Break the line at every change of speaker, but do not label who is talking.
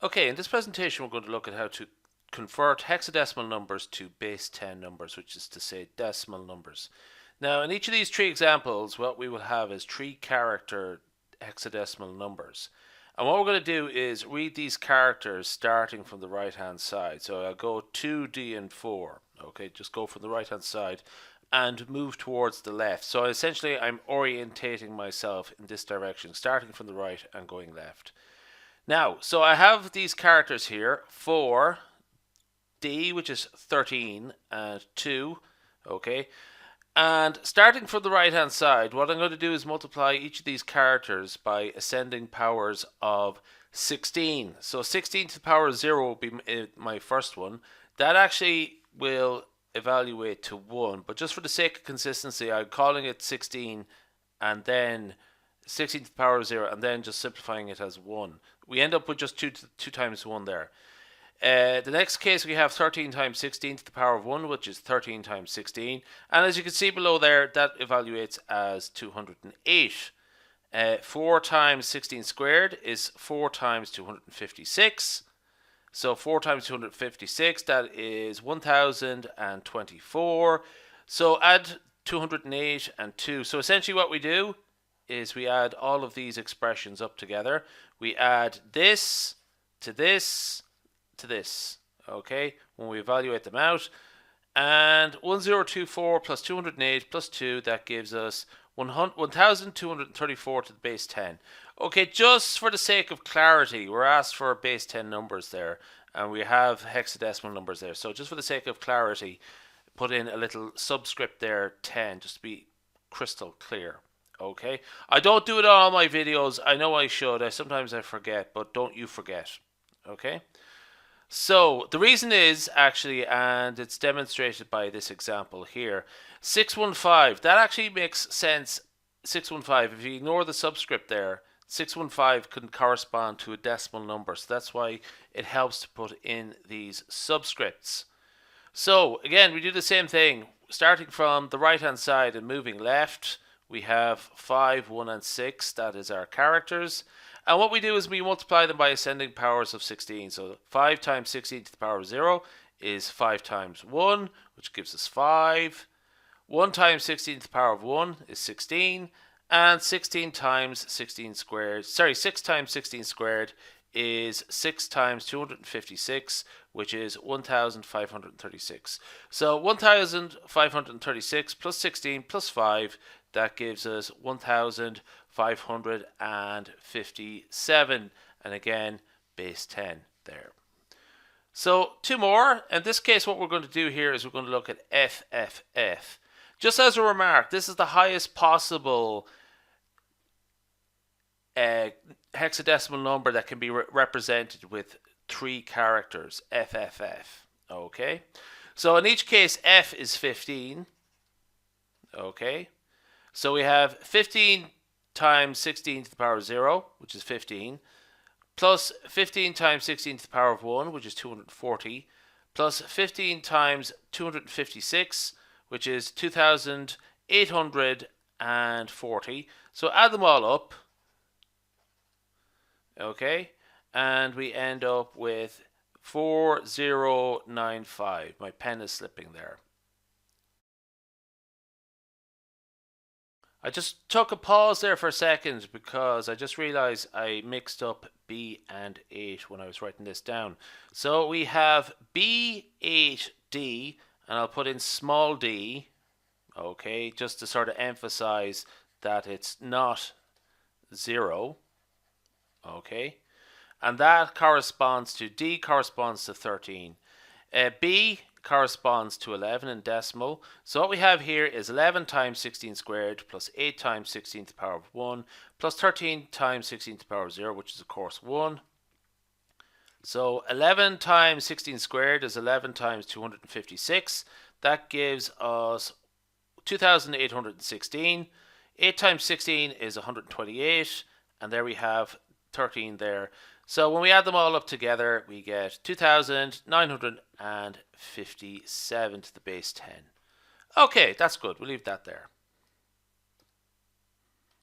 Okay, in this presentation we're going to look at how to convert hexadecimal numbers to base 10 numbers, which is to say decimal numbers. Now in each of these three examples what we will have is 3-character hexadecimal numbers. And what we're going to do is read these characters starting from the right hand side. So I'll go 2, D and 4. Okay, just go from the right hand side and move towards the left. So essentially I'm orientating myself in this direction, starting from the right and going left. Now, so I have these characters here, 4, D, which is 13, and 2, okay? And starting from the right-hand side, what I'm going to do is multiply each of these characters by ascending powers of 16. So 16 to the power of 0 will be my first one. That actually will evaluate to 1, but just for the sake of consistency, I'm calling it 16 and then 16 to the power of 0 and then just simplifying it as 1. We end up with just 2 times 1 there. The next case we have 13 times 16 to the power of 1, which is 13 times 16. And as you can see below there, that evaluates as 208. 4 times 16 squared is 4 times 256. So 4 times 256, that is 1024. So add 208 and 2. So essentially what we do is we add all of these expressions up together. We add this to this to this, okay, when we evaluate them out. And 1024 plus 208 plus 2, that gives us 1234 to the base 10. Okay, just for the sake of clarity, we're asked for base 10 numbers there, and we have hexadecimal numbers there. So just for the sake of clarity, put in a little subscript there, 10, just to be crystal clear. Okay, I don't do it on all my videos. I know I should. Sometimes I forget, but don't you forget. Okay. So the reason is actually, and it's demonstrated by this example here, 615. That actually makes sense. 615. If you ignore the subscript there, 615 can correspond to a decimal number. So that's why it helps to put in these subscripts. So again, we do the same thing, starting from the right hand side and moving left. We have 5, 1 and 6, that is our characters. And what we do is we multiply them by ascending powers of 16. So 5 times 16 to the power of 0 is 5 times 1, which gives us 5. 1 times 16 to the power of 1 is 16. And 16 times 16 squared, 6 times 16 squared is 6 times 256, which is 1536. So 1536 plus 16 plus 5, that gives us 1557, and again base 10 there. So 2 more. In this case what we're going to do here is we're going to look at FFF. Just as a remark, this is the highest possible hexadecimal number that can be represented with 3 characters, FFF. Okay, so in each case F is 15. Okay, so we have 15 times 16 to the power of 0, which is 15, plus 15 times 16 to the power of 1, which is 240, plus 15 times 256, which is 2840. So add them all up, okay, and we end up with 4095. My pen is slipping there. I just took a pause there for a second because I just realized I mixed up B and 8 when I was writing this down. So we have B8D, and I'll put in small d, okay, just to sort of emphasize that it's not 0, okay, and that corresponds to, D corresponds to 13. B corresponds to 11 in decimal. So what we have here is 11 times 16 squared plus 8 times 16 to the power of 1 plus 13 times 16 to the power of 0, which is of course 1. So 11 times 16 squared is 11 times 256. That gives us 2816. 8 times 16 is 128, and there we have 13 there. So when we add them all up together, we get 2957 to the base 10. Okay, that's good. We'll leave that there.